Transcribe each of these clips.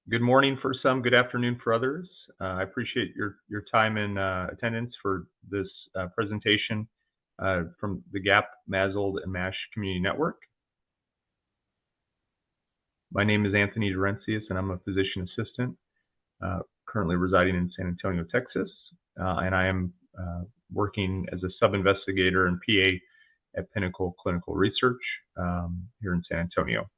Good morning for some, good afternoon for others. I appreciate your time and attendance for this presentation from the GAP, MASLD, and MASH Community Network. My name is Anthony Derencius, and I'm a physician assistant currently residing in San Antonio, Texas, and I am working as a sub-investigator and PA at Pinnacle Clinical Research here in San Antonio.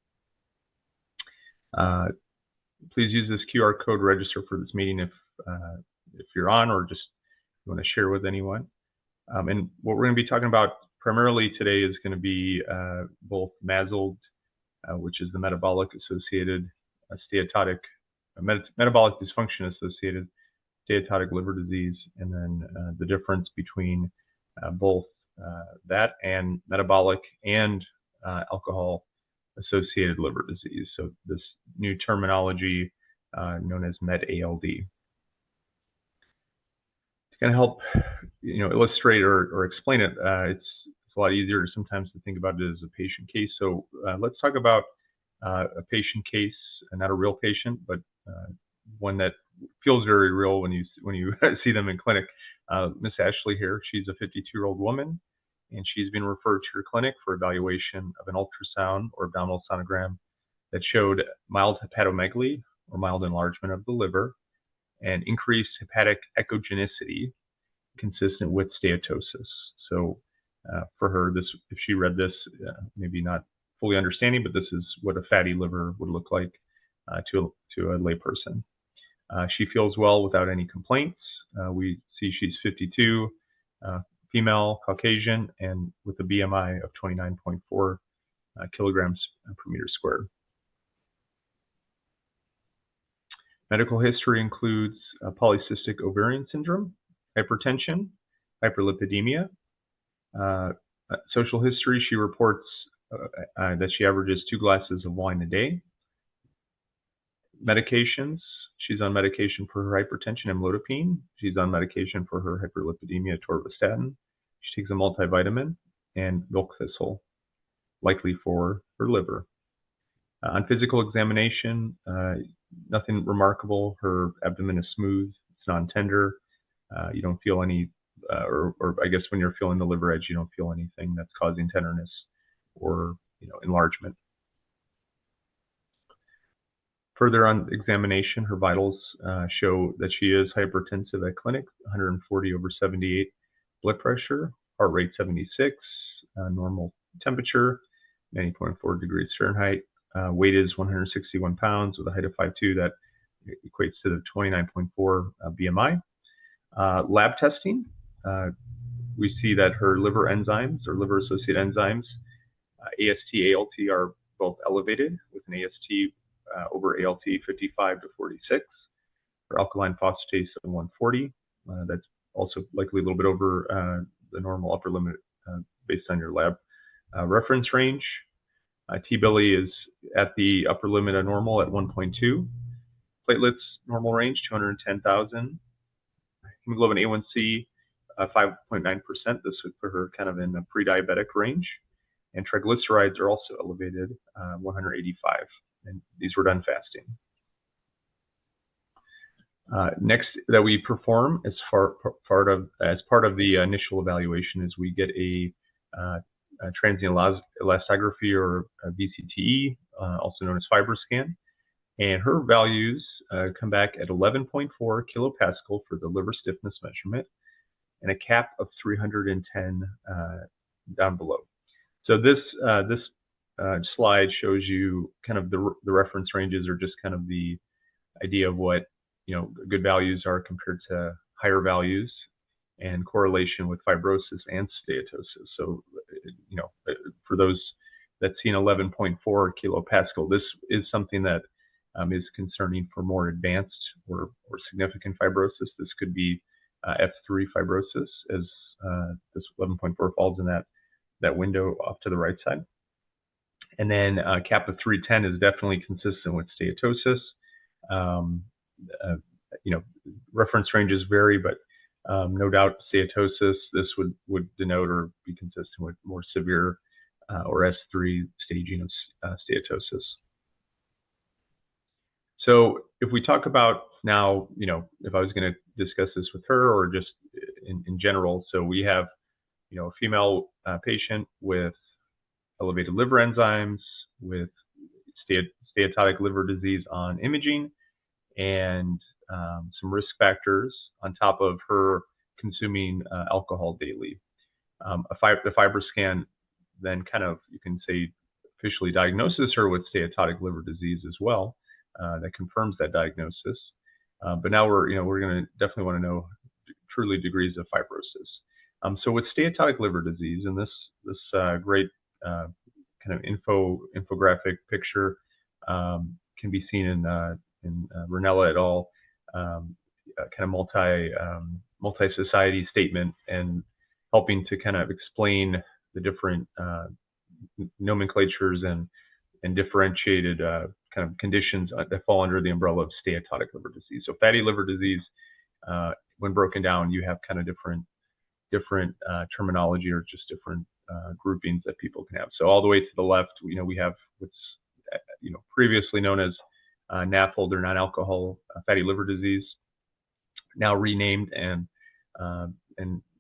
Please use this QR code to register for this meeting if you're on, or just you want to share with anyone. And what we're going to be talking about primarily today is going to be both MASLD, which is the metabolic associated steatotic, metabolic dysfunction associated steatotic liver disease, and then the difference between both that and metabolic and alcohol associated liver disease. So this new terminology known as MetALD. To kind of help illustrate or explain it, it's a lot easier sometimes to think about it as a patient case. So let's talk about a patient case, not a real patient, but one that feels very real when you see them in clinic. Miss Ashley here, she's a 52-year-old woman, and she's been referred to her clinic for evaluation of an ultrasound or abdominal sonogram that showed mild hepatomegaly, or mild enlargement of the liver, and increased hepatic echogenicity consistent with steatosis. So for her, if she read this, maybe not fully understanding, but this is what a fatty liver would look like to a layperson. She feels well without any complaints. We see she's 52, female, Caucasian, and with a BMI of 29.4 kilograms per meter squared. Medical history includes polycystic ovarian syndrome, hypertension, hyperlipidemia. Social history, she reports that she averages 2 glasses of wine a day. Medications, she's on medication for her hypertension, amlodipine. She's on medication for her hyperlipidemia, atorvastatin. She takes a multivitamin and milk thistle, likely for her liver. On physical examination, nothing remarkable. Her abdomen is smooth, it's non-tender. You don't feel any, or I guess when you're feeling the liver edge, you don't feel anything that's causing tenderness or enlargement. Further on examination, her vitals show that she is hypertensive at clinic, 140/78 blood pressure, heart rate 76, normal temperature, 90.4 degrees Fahrenheit. Weight is 161 pounds with a height of 5'2". That equates to the 29.4 BMI. Lab testing, we see that her liver enzymes, or liver-associated enzymes, AST, ALT, are both elevated, with an AST over ALT 55 to 46. Her alkaline phosphatase of 140. That's also likely a little bit over the normal upper limit based on your lab reference range. T-Billy is at the upper limit of normal at 1.2. Platelets, normal range, 210,000. Hemoglobin A1C, 5.9%. This would put her kind of in the pre-diabetic range. And triglycerides are also elevated, 185. And these were done fasting. Next that we perform as part of the initial evaluation is we get a transient elastography, or a VCTE, also known as FibroScan, and her values come back at 11.4 kilopascal for the liver stiffness measurement, and a cap of 310 down below. So this slide shows you kind of the reference ranges, or just kind of the idea of what good values are compared to higher values, and correlation with fibrosis and steatosis. So for those that's seen 11.4 kilopascal, this is something that is concerning for more advanced or significant fibrosis. This could be F3 fibrosis, as this 11.4 falls in that window off to the right side. And then cap of 310 is definitely consistent with steatosis. Reference ranges vary, but no doubt steatosis, this would denote or be consistent with more severe or S3 staging of steatosis. So if we talk about now, if I was going to discuss this with her or just in general, so we have, a female patient with elevated liver enzymes, with steatotic liver disease on imaging, and some risk factors on top of her consuming alcohol daily. The FibroScan then kind of, you can say, officially diagnoses her with steatotic liver disease as well. That confirms that diagnosis. But now we're going to definitely want to know truly degrees of fibrosis. So with steatotic liver disease, and this great kind of infographic picture can be seen in Ranella et al. Kind of multi-society statement, and helping to kind of explain the different nomenclatures and differentiated kind of conditions that fall under the umbrella of steatotic liver disease. So fatty liver disease, when broken down, you have kind of different terminology, or just different groupings that people can have. So all the way to the left, we have what's previously known as NAFLD, or non-alcohol fatty liver disease, now renamed and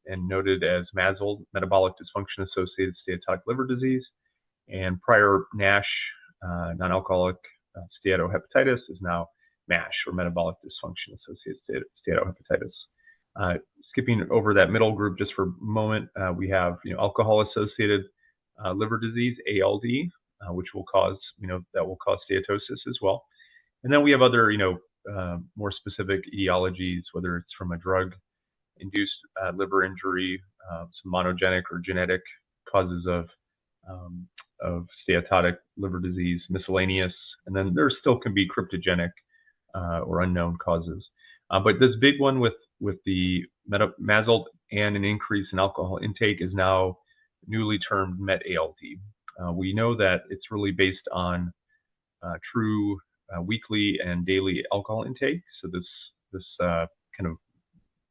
noted as MASLD, metabolic dysfunction associated steatotic liver disease. And prior NASH, non-alcoholic steatohepatitis, is now MASH, or metabolic dysfunction associated steatohepatitis. Skipping over that middle group just for a moment, we have alcohol-associated liver disease, ALD, which will cause steatosis as well. And then we have other more specific etiologies, whether it's from a drug-induced liver injury, some monogenic or genetic causes of steatotic liver disease, miscellaneous, and then there still can be cryptogenic or unknown causes. But this big one with the MASLD and an increase in alcohol intake is now newly termed MetALD. We know that it's really based on true weekly and daily alcohol intake. So this kind of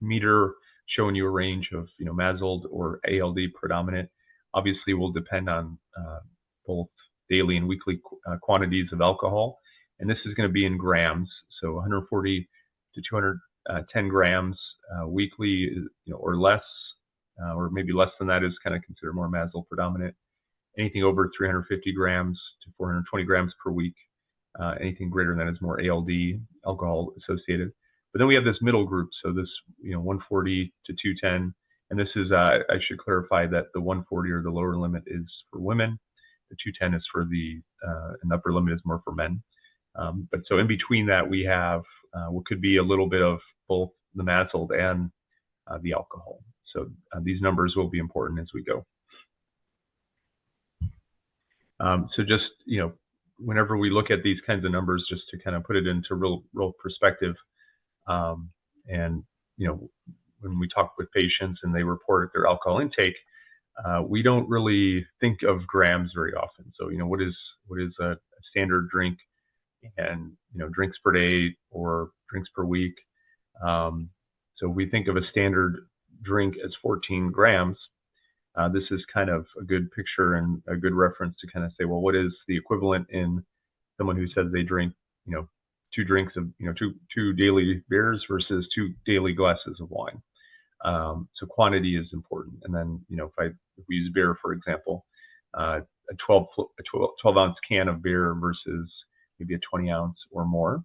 meter showing you a range of MASLD or ALD predominant obviously will depend on both daily and weekly quantities of alcohol, and this is going to be in grams. So 140 to 210 grams weekly, or less, or maybe less than that is kind of considered more MASLD predominant. Anything over 350 grams to 420 grams per week, anything greater than that is more ALD, alcohol associated. But then we have this middle group, so this 140 to 210, and this is I should clarify that the 140, or the lower limit, is for women. The 210 is for and the upper limit is more for men. But so in between that, we have what could be a little bit of both the MASLD and the alcohol. So these numbers will be important as we go. So just, whenever we look at these kinds of numbers, just to kind of put it into real perspective, and, when we talk with patients and they report their alcohol intake, we don't really think of grams very often. So, what is a standard drink, and, drinks per day or drinks per week. So we think of a standard drink as 14 grams. This is kind of a good picture and a good reference to kind of say, well, what is the equivalent in someone who says they drink, 2 drinks of, two daily beers versus 2 daily glasses of wine. So quantity is important. And then, if we use beer, for example, a 12 ounce can of beer versus maybe a 20 ounce or more.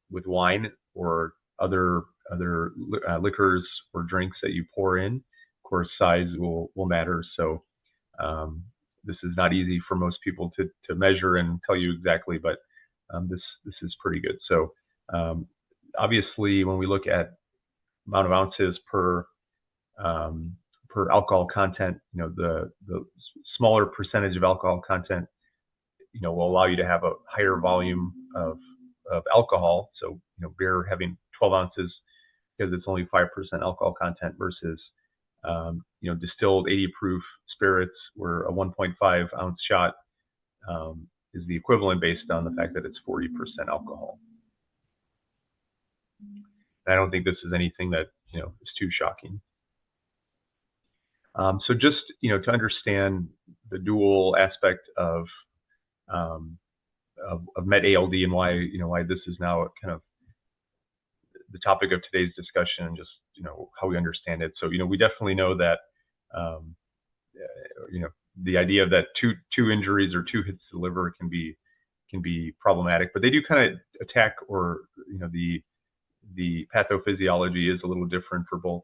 With wine or other liquors or drinks that you pour in, of course, size will matter. So this is not easy for most people to measure and tell you exactly, but this is pretty good. So obviously, when we look at amount of ounces per alcohol content, the smaller percentage of alcohol content, will allow you to have a higher volume of alcohol. So, beer having 12 ounces because it's only 5% alcohol content versus, distilled 80 proof spirits where a 1.5 ounce shot is the equivalent based on the fact that it's 40% alcohol. I don't think this is anything that, is too shocking. So just, to understand the dual aspect of of MetALD and why why this is now kind of the topic of today's discussion and just how we understand it. So we definitely know that the idea that two injuries or two hits to the liver can be problematic, but they do kind of attack, or the pathophysiology is a little different for both,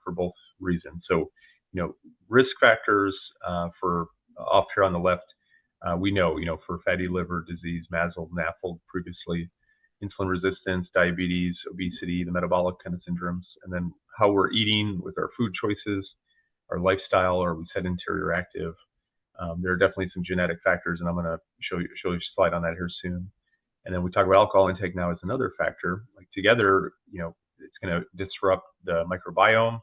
for both reasons. So risk factors for off here on the left, we know for fatty liver disease, MASLD, NAFLD previously, insulin resistance, diabetes, obesity, the metabolic kind of syndromes, and then how we're eating with our food choices, our lifestyle, are we sedentary or active? There are definitely some genetic factors, and I'm going to show you a slide on that here soon. And then we talk about alcohol intake now as another factor. Like together, it's going to disrupt the microbiome.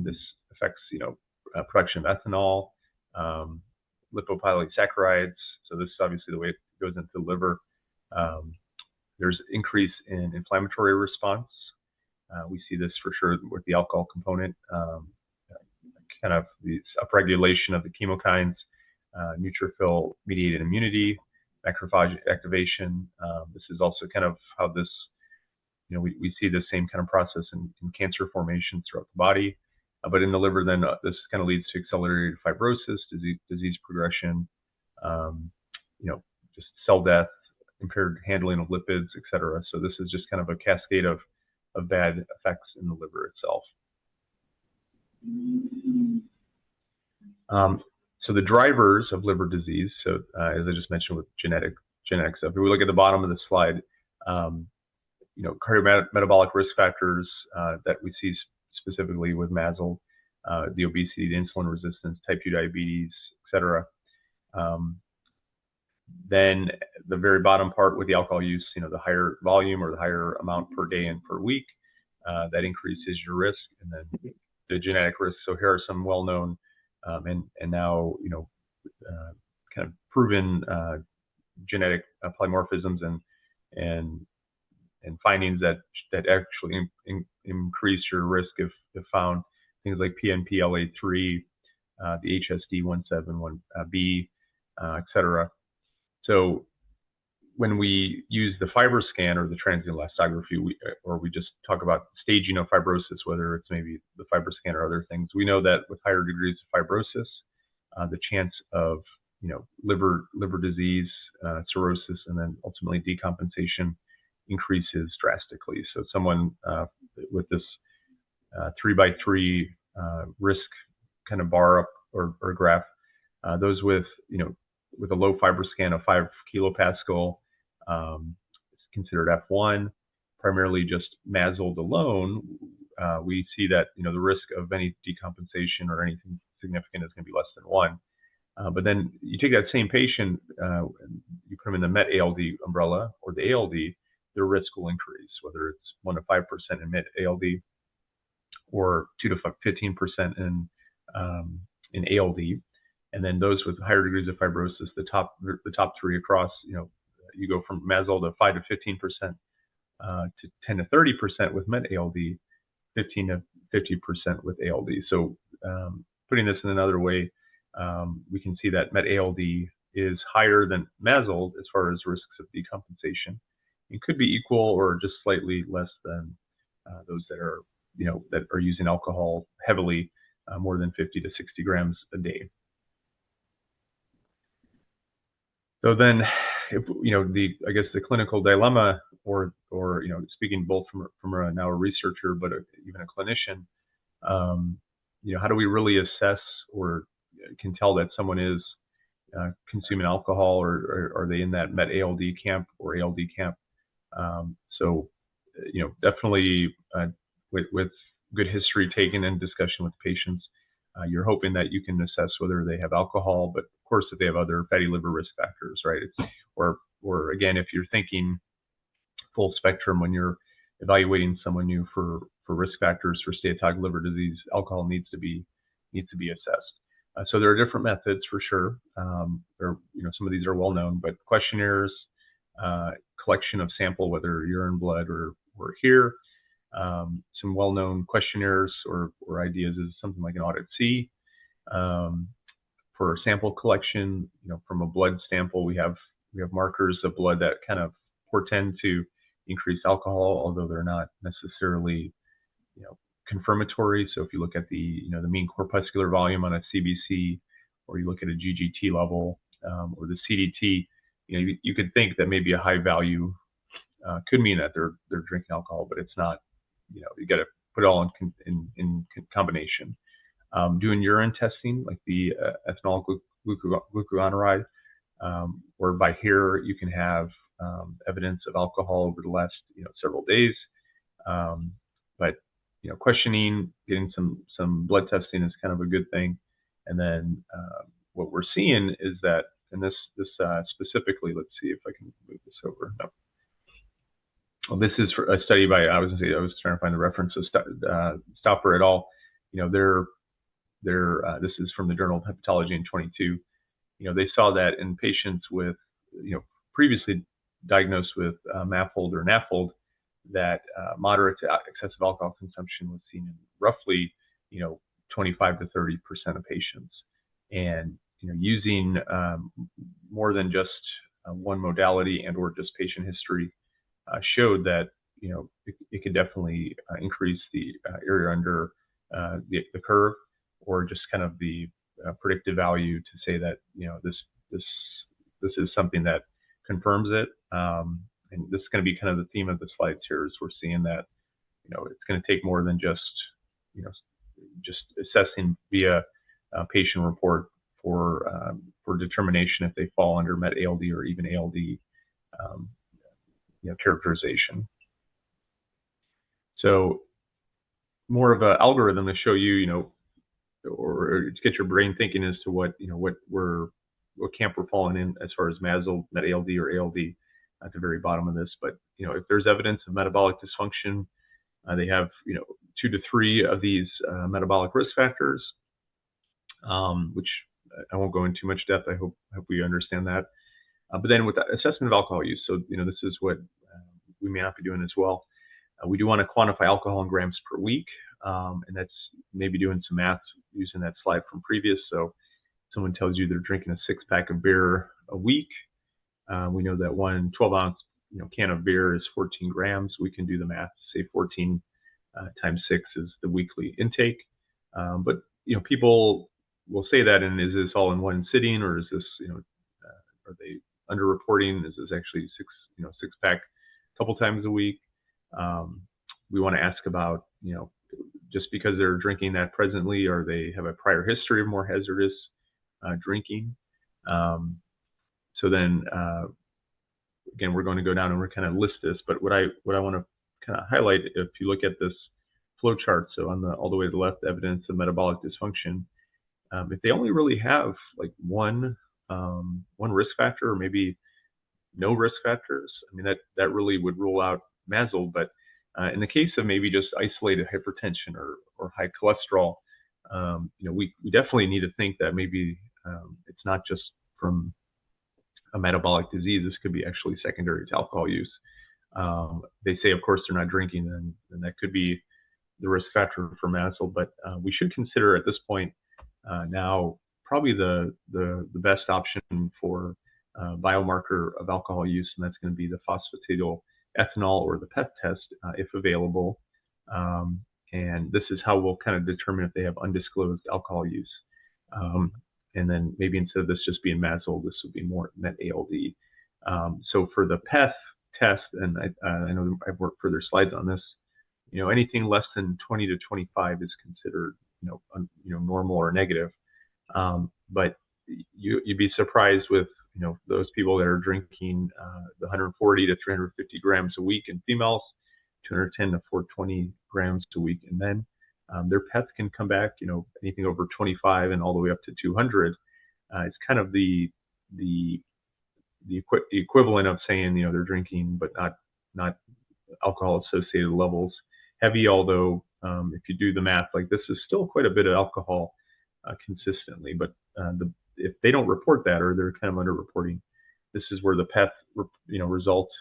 This affects, production of ethanol, lipopolysaccharides. So this is obviously the way it goes into the liver. There's increase in inflammatory response. We see this for sure with the alcohol component. Kind of the upregulation of the chemokines, neutrophil-mediated immunity, macrophage activation. This is also kind of how this, we see the same kind of process in cancer formation throughout the body. But in the liver, then this kind of leads to accelerated fibrosis, disease progression, just cell death, impaired handling of lipids, et cetera. So this is just kind of a cascade of bad effects in the liver itself. So the drivers of liver disease, so as I just mentioned with genetic stuff, if we look at the bottom of the slide, cardiometabolic risk factors that we see specifically with MASLD, the obesity, the insulin resistance, type 2 diabetes, etc. Then the very bottom part with the alcohol use, the higher volume or the higher amount per day and per week, that increases your risk. And then the genetic risks. So here are some well-known and now kind of proven genetic polymorphisms and findings that actually increase your risk if found. Things like PNPLA3, the HSD171B, etc. So when we use the FibroScan or the transient elastography, or we just talk about staging of fibrosis, whether it's maybe the FibroScan or other things, we know that with higher degrees of fibrosis, the chance of liver disease, cirrhosis, and then ultimately decompensation increases drastically. So someone with this 3x3 risk kind of bar up or graph, those with with a low FibroScan of 5 kilopascal, it's considered F1. Primarily just MASLD alone, we see that the risk of any decompensation or anything significant is going to be less than 1. But then you take that same patient, you put them in the MetALD umbrella or the ALD, their risk will increase, whether it's 1 to 5% in MetALD or 2 to 15% in ALD. And then those with higher degrees of fibrosis, the top 3 across, you go from MASLD of 5 to 15% to 10 to 30% with MetALD, 15 to 50% with ALD. So putting this in another way, we can see that MetALD is higher than MASLD as far as risks of decompensation. It could be equal or just slightly less than those that are that are using alcohol heavily, more than 50 to 60 grams a day. So then, if, I guess the clinical dilemma, or speaking both from now a researcher, but even a clinician, how do we really assess or can tell that someone is consuming alcohol, or are they in that MetALD camp or ALD camp? So, definitely with good history taken and discussion with patients, you're hoping that you can assess whether they have alcohol, but of course, if they have other fatty liver risk factors, right? Or again, if you're thinking full spectrum when you're evaluating someone new for risk factors for steatotic liver disease, alcohol needs to be assessed. So there are different methods for sure. Some of these are well known, but questionnaires, collection of sample, whether urine, blood, or here. Some well-known questionnaires or ideas is something like an audit C. For sample collection, from a blood sample, we have we have markers of blood that kind of portend to increased alcohol, although they're not necessarily, confirmatory. So if you look at the, the mean corpuscular volume on a CBC, or you look at a GGT level, or the CDT, you could think that maybe a high value could mean that they're drinking alcohol, but it's not. You got to put it all in combination. Doing urine testing, like the ethanol glucuronide, or by hair, you can have evidence of alcohol over the last several days. But questioning, getting some blood testing is kind of a good thing. And then what we're seeing is that, and this specifically, let's see if I can move this over. No. Well, this is a study by, I was trying to find the reference of Stopper et al. This is from the Journal of Hepatology in 22. They saw that in patients with, previously diagnosed with MASLD or NAFLD, that moderate to excessive alcohol consumption was seen in roughly, 25 to 30% of patients. And, using more than just one modality and or just patient history showed that, it could definitely increase the area under the curve, or just kind of the predictive value to say that, this is something that confirms it. And this is going to be kind of the theme of the slides here, is we're seeing that, it's going to take more than just, just assessing via patient report for determination if they fall under MetALD or even ALD characterization. So more of an algorithm to show you, or to get your brain thinking as to what camp we're falling in as far as MASLD, MetALD, or ALD at the very bottom of this. But if there's evidence of metabolic dysfunction, they have 2 to 3 of these metabolic risk factors, which I won't go into much depth. I hope we understand that. But then with the assessment of alcohol use, so this is what we may not be doing as well. We do want to quantify alcohol in grams per week, and that's maybe doing some math using that slide from previous. So someone tells you they're drinking a 6-pack of beer a week. We know that one 12-ounce can of beer is 14 grams. We can do the math. Say 14 times 6 is the weekly intake. But people will say that, and is this all in one sitting, or is this are they underreporting? Is this actually 6-pack a couple times a week? We want to ask about just because they're drinking that presently, or they have a prior history of more hazardous drinking. So then again, we're going to go down and we're kind of list this, but what I want to kind of highlight, if you look at this flow chart, so on all the way to the left, evidence of metabolic dysfunction, if they only really have like one risk factor, or maybe no risk factors, I mean, that really would rule out MASLD. But in the case of maybe just isolated hypertension or high cholesterol, we definitely need to think that maybe it's not just from a metabolic disease. This could be actually secondary to alcohol use. They say, of course, they're not drinking, and that could be the risk factor for MASLD. But we should consider at this point now probably the best option for biomarker of alcohol use, and that's going to be the phosphatidylethanol or the PEth test, if available. And this is how we'll kind of determine if they have undisclosed alcohol use. And then maybe instead of this just being MASLD, this would be more MetALD. So for the PEth test, and I know I've worked further slides on this, anything less than 20 to 25 is considered, normal or negative. But you'd be surprised with, those people that are drinking the 140 to 350 grams a week in females, 210 to 420 grams a week in men. Their PEth can come back, anything over 25 and all the way up to 200. It's kind of the equivalent of saying, they're drinking, but not alcohol associated levels heavy. Although if you do the math, like this is still quite a bit of alcohol consistently. But if they don't report that, or they're kind of underreporting, this is where the PEth result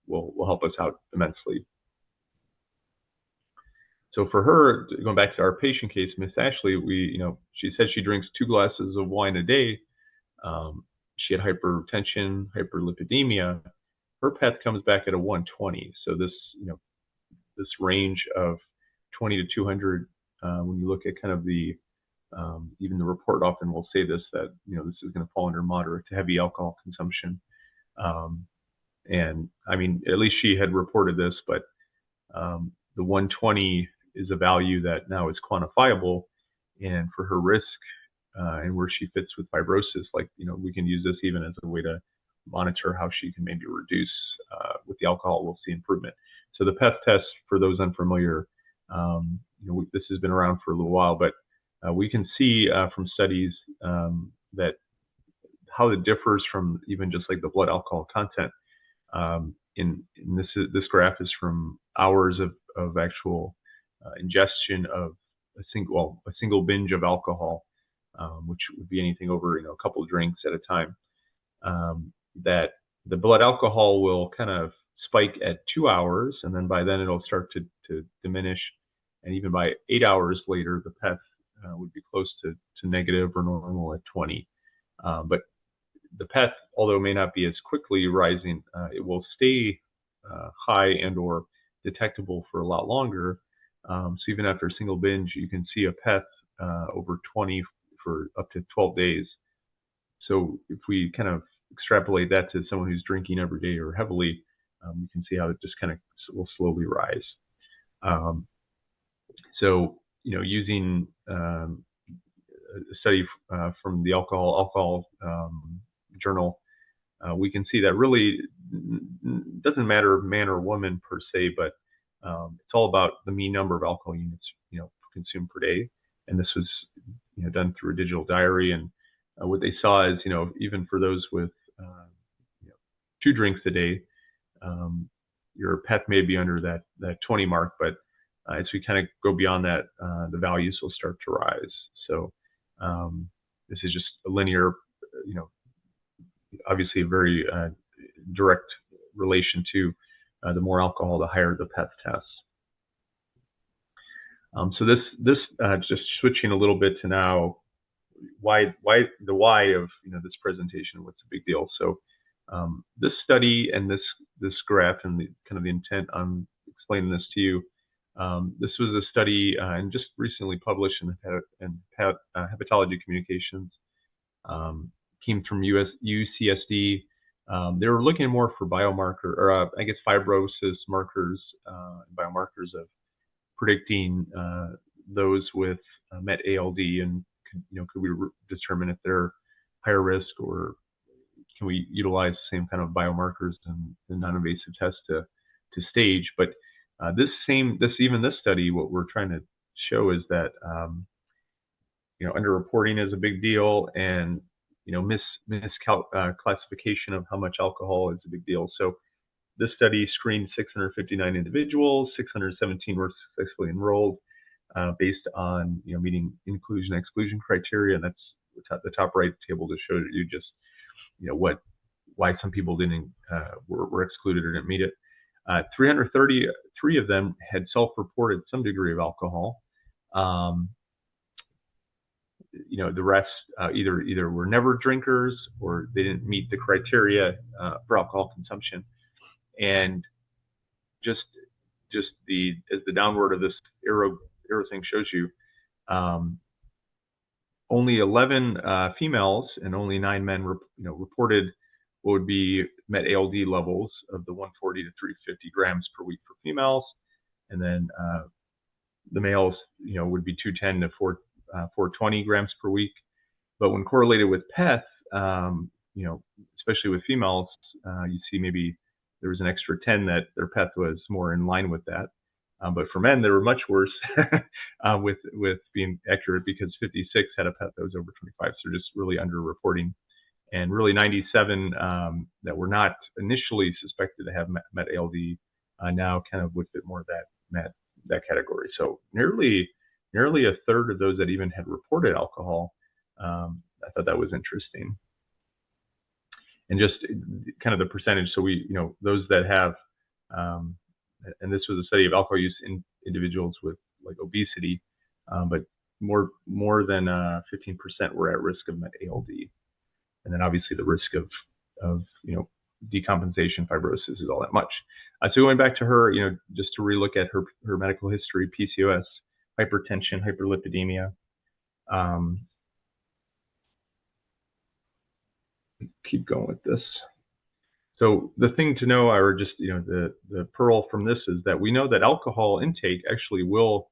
will help us out immensely. So for her, going back to our patient case, Miss Ashley, she said she drinks 2 glasses of wine a day. she had hypertension, hyperlipidemia. Her PEth comes back at a 120. So this, this range of 20 to 200, when you look at kind of the, even the report often will say this, that, this is going to fall under moderate to heavy alcohol consumption. And I mean, at least she had reported this, but the 120 is a value that now is quantifiable, and for her risk and where she fits with fibrosis, like, we can use this even as a way to monitor how she can maybe reduce with the alcohol. We'll see improvement. So the PEth test, for those unfamiliar, this has been around for a little while, but we can see from studies that how it differs from even just like the blood alcohol content. In this graph is from hours of actual ingestion of a single binge of alcohol, which would be anything over a couple of drinks at a time. That the blood alcohol will kind of spike at 2 hours, and then by then it'll start to diminish, and even by 8 hours later, the PEth would be close to negative or normal at 20. But the PEth, although it may not be as quickly rising, it will stay high and or detectable for a lot longer. So even after a single binge, you can see a PEth over 20 for up to 12 days. So if we kind of extrapolate that to someone who's drinking every day or heavily, you can see how it just kind of will slowly rise. So, using a study from the alcohol journal, we can see that really doesn't matter man or woman per se, but it's all about the mean number of alcohol units consumed per day. And this was done through a digital diary, and what they saw is even for those with 2 drinks a day, your PEth may be under that 20 mark, but as we kind of go beyond that, the values will start to rise. So this is just a linear, obviously a very direct relation to the more alcohol, the higher the PEth test. So this just switching a little bit to now why of this presentation, what's the big deal. So this study and this graph and the kind of the intent on explaining this to you, this was a study and just recently published in Hepatology Communications. Came from UCSD. They were looking more for biomarker, or I guess fibrosis markers, biomarkers of predicting those with MetALD, and could we determine if they're higher risk, or can we utilize the same kind of biomarkers and the non-invasive tests to stage. But this study, what we're trying to show is that underreporting is a big deal, and misclassification of how much alcohol is a big deal. So this study screened 659 individuals, 617 were successfully enrolled based on meeting inclusion-exclusion criteria, and that's the top right table to show you just why some people were excluded or didn't meet it. 333 of them had self-reported some degree of alcohol. The rest either were never drinkers or they didn't meet the criteria for alcohol consumption. And just as the downward of this arrow thing shows you, only 11 females and only 9 men reported what would be MetALD levels of the 140 to 350 grams per week for females, and then the males would be 210 to 420 grams per week. But when correlated with PEth, especially with females, you see maybe there was an extra 10 that their PEth was more in line with that. But for men, they were much worse with being accurate, because 56 had a PEth that was over 25. So just really underreporting. And really 97 that were not initially suspected to have MetALD now kind of would fit more that category. So nearly a third of those that even had reported alcohol. I thought that was interesting. And just kind of the percentage. So those that have, and this was a study of alcohol use in individuals with like obesity, but more than 15% were at risk of MetALD. And then obviously the risk of decompensation fibrosis is all that much. So going back to her, just to relook at her medical history: PCOS, hypertension, hyperlipidemia. Keep going with this. So the thing to know, or just the pearl from this, is that we know that alcohol intake actually will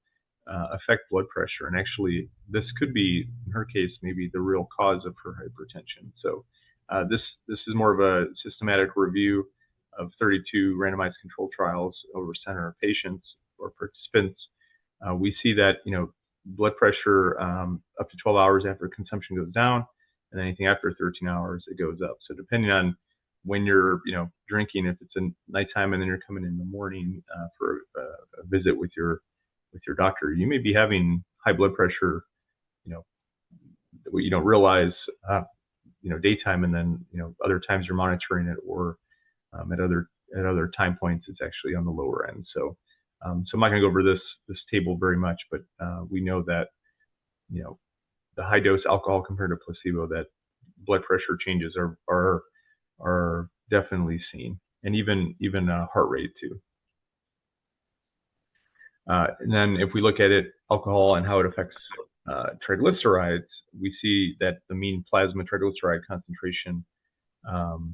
affect blood pressure, and actually this could be, in her case, maybe the real cause of her hypertension. So this is more of a systematic review of 32 randomized controlled trials over 100 patients or participants. We see that blood pressure up to 12 hours after consumption goes down, and anything after 13 hours it goes up. So depending on when you're drinking, if it's a nighttime and then you're coming in the morning for a visit with your doctor, you may be having high blood pressure, what you don't realize, daytime, and then other times you're monitoring it, or at other time points it's actually on the lower end. So so I'm not going to go over this table very much, but we know that the high dose alcohol compared to placebo, that blood pressure changes are definitely seen, and even heart rate too. And then if we look at it, alcohol and how it affects triglycerides, we see that the mean plasma triglyceride concentration, so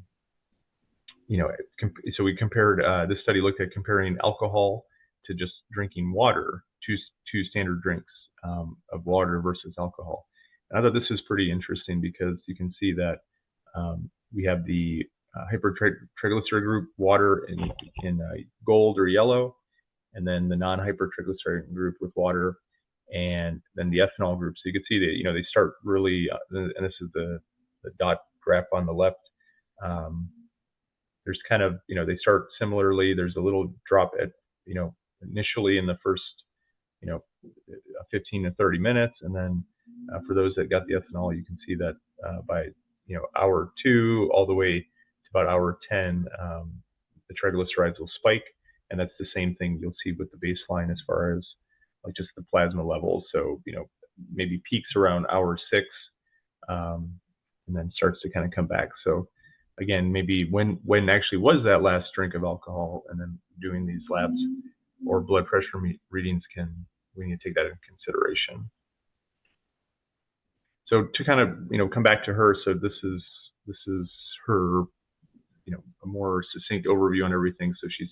we compared, this study looked at comparing alcohol to just drinking water, two standard drinks of water versus alcohol. And I thought this was pretty interesting because you can see that we have the hypertriglyceride group, water in gold or yellow, and then the non-hypertriglyceride group with water, and then the ethanol group. So you can see that they start really, and this is the dot graph on the left. There's kind of they start similarly. There's a little drop at initially in the first 15 to 30 minutes, and then for those that got the ethanol, you can see that by hour 2 all the way to about hour 10, the triglycerides will spike, and that's the same thing you'll see with the baseline as far as like just the plasma levels. So maybe peaks around hour 6, and then starts to kind of come back. So again, maybe when actually was that last drink of alcohol, and then doing these labs or blood pressure readings, we need to take that into consideration. So to kind of come back to her, so this is her a more succinct overview on everything. So she's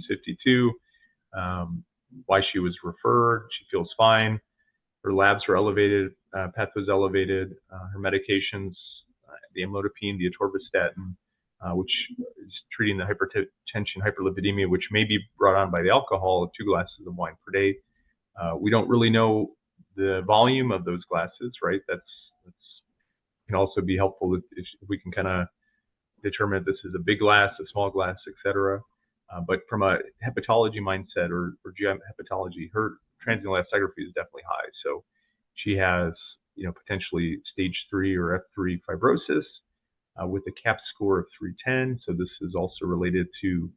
52. Why she was referred: she feels fine. Her labs were elevated, PEth was elevated. Her medications, the amlodipine, the atorvastatin, which is treating the hypertension, hyperlipidemia, which may be brought on by the alcohol of 2 glasses of wine per day. We don't really know the volume of those glasses, right? That's can also be helpful if we can kind of determine if this is a big glass, a small glass, etc. But from a hepatology mindset or GI hepatology, her transient elastography is definitely high. So she has potentially stage 3 or F3 fibrosis with a CAP score of 310. So this is also related to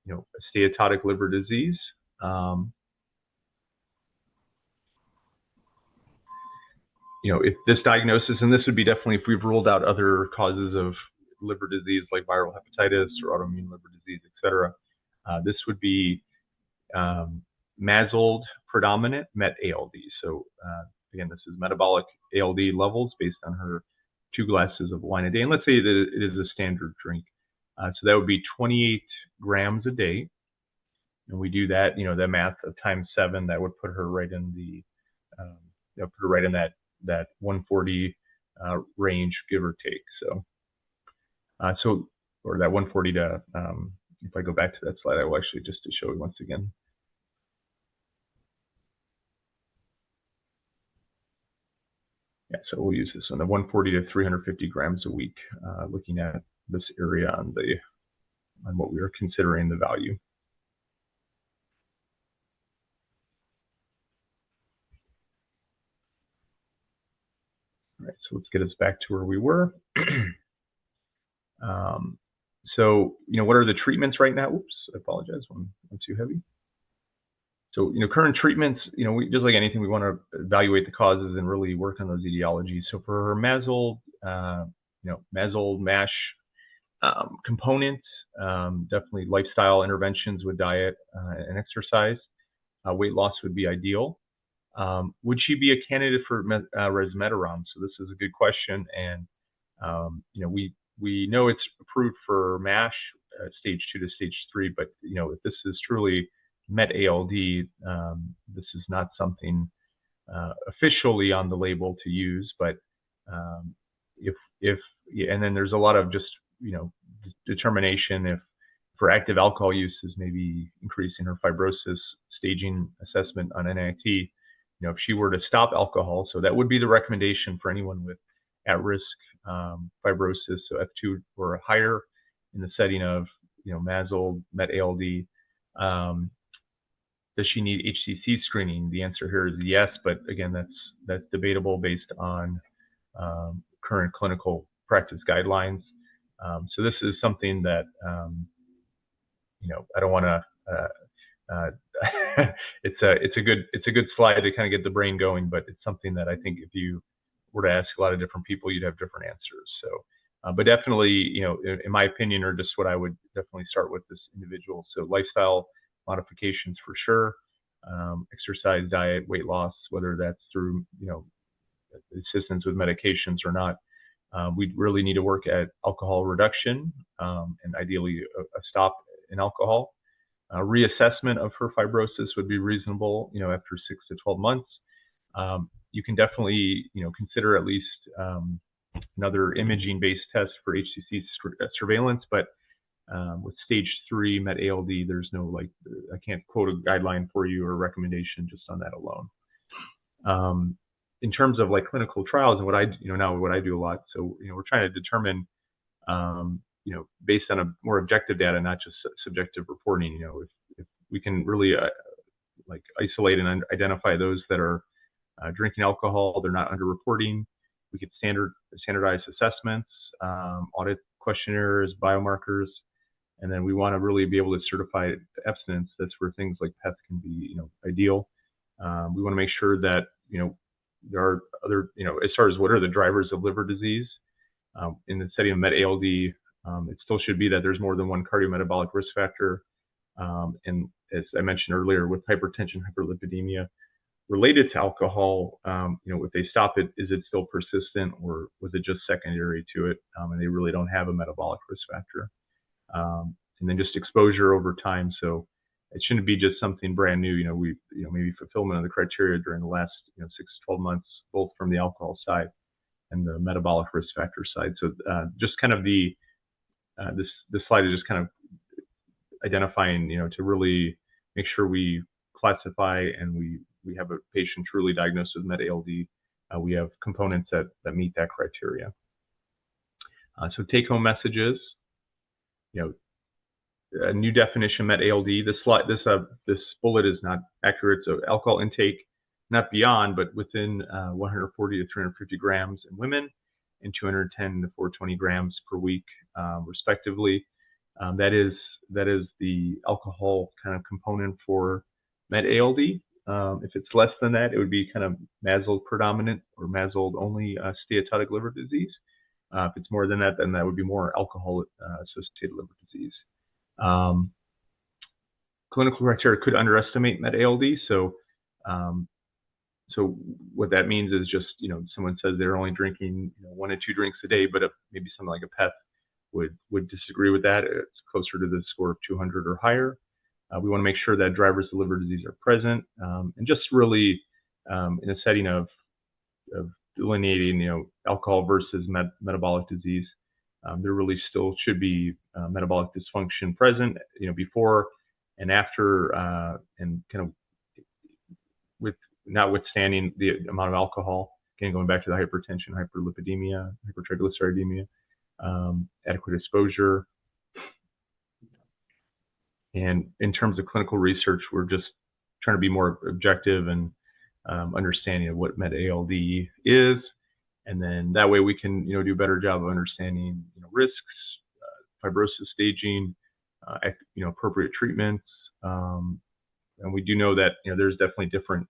a steatotic liver disease. If this diagnosis, and this would be definitely if we've ruled out other causes of liver disease like viral hepatitis or autoimmune liver disease, etc., this would be MASLD predominant METALD. So again, this is metabolic ALD levels based on her 2 glasses of wine a day. And let's say that it is a standard drink. So that would be 28 grams a day. And we do that, the math of times 7, that would put her right in the, that 140 range, give or take. So, or that 140 to, if I go back to that slide, I will actually just to show you once again. Yeah, so we'll use this one, the 140 to 350 grams a week, looking at this area on what we are considering the value. All right, so let's get us back to where we were. So, what are the treatments right now? Oops, I apologize, I'm too heavy. So, current treatments, we, just like anything, we want to evaluate the causes and really work on those etiologies. So for her MASLD, MASLD, MASH components, definitely lifestyle interventions with diet and exercise. Weight loss would be ideal. Would she be a candidate for resmetirom? So this is a good question, and we know it's approved for MASH stage 2 to stage 3, but if this is truly MetALD, this is not something officially on the label to use, but and then there's a lot of just determination if for active alcohol use is maybe increasing her fibrosis staging assessment on NIT. If she were to stop alcohol, so that would be the recommendation for anyone with at-risk fibrosis, so F2 or higher in the setting of MASLD, MetALD. Does she need HCC screening? The answer here is yes, but again, that's debatable based on current clinical practice guidelines. So this is something that I don't want to. It's a good slide to kind of get the brain going, but it's something that I think if you were to ask a lot of different people, you'd have different answers. So, but definitely, in my opinion, or just what I would definitely start with this individual. So lifestyle modifications for sure, exercise, diet, weight loss, whether that's through assistance with medications or not. We really need to work at alcohol reduction and ideally a stop in alcohol. Reassessment of her fibrosis would be reasonable, after 6 to 12 months. You can definitely, consider at least another imaging-based test for HCC surveillance, but with stage 3 MetALD, there's no I can't quote a guideline for you or recommendation just on that alone. In terms of clinical trials and what I do a lot, so we're trying to determine, based on a more objective data, not just subjective reporting. If we can really isolate and identify those that are drinking alcohol, they're not underreporting. We could standardize assessments, audit questionnaires, biomarkers, and then we want to really be able to certify abstinence. That's where things like PEth can be, ideal. We want to make sure that there are other, as far as what are the drivers of liver disease in the setting of MetALD, it still should be that there's more than one cardiometabolic risk factor. And as I mentioned earlier, with hypertension, hyperlipidemia related to alcohol, if they stop it, is it still persistent or was it just secondary to it? And they really don't have a metabolic risk factor. And then just exposure over time. So it shouldn't be just something brand new. Maybe fulfillment of the criteria during the last 6 to 12 months, both from the alcohol side and the metabolic risk factor side. So just kind of this slide is just kind of identifying, to really make sure we classify and we have a patient truly diagnosed with MetALD. We have components that meet that criteria. So take-home messages. A new definition MetALD. This bullet is not accurate. So alcohol intake, not beyond, but within 140 to 350 grams in women and 210 to 420 grams per week, respectively. That is the alcohol kind of component for MetALD. If it's less than that, it would be kind of MASLD predominant or MASLD only steatotic liver disease. If it's more than that, then that would be more alcohol associated liver disease. Clinical criteria could underestimate MetALD. So what that means is just, someone says they're only drinking 1 to 2 drinks a day, but maybe something like a PEth would disagree with that. It's closer to the score of 200 or higher. We want to make sure that drivers of liver disease are present, and just really in a setting of delineating, alcohol versus metabolic disease. There really still should be metabolic dysfunction present, before and after, and kind of with notwithstanding the amount of alcohol. Again, going back to the hypertension, hyperlipidemia, hypertriglyceridemia, adequate exposure. And in terms of clinical research, we're just trying to be more objective and understanding of what MetALD is. And then that way we can, do a better job of understanding, risks, fibrosis staging, appropriate treatments. And we do know that, there's definitely different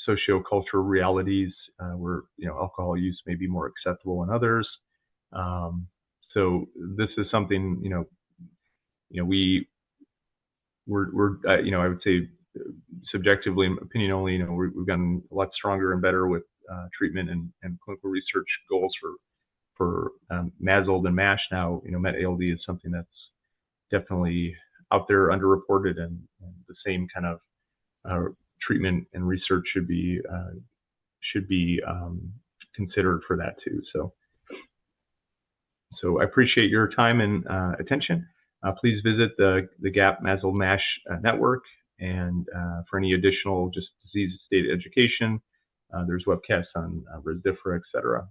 socio-cultural realities where, alcohol use may be more acceptable in others. So this is something, we're I would say subjectively, opinion only, we've gotten a lot stronger and better with treatment and clinical research goals for MASLD and MASH now. MetALD is something that's definitely out there, underreported, and the same kind of treatment and research should be considered for that too. So I appreciate your time and attention. Please visit the GAP MASLD MASH network, and for any additional just disease state education, there's webcasts on Rezdiffra, etc.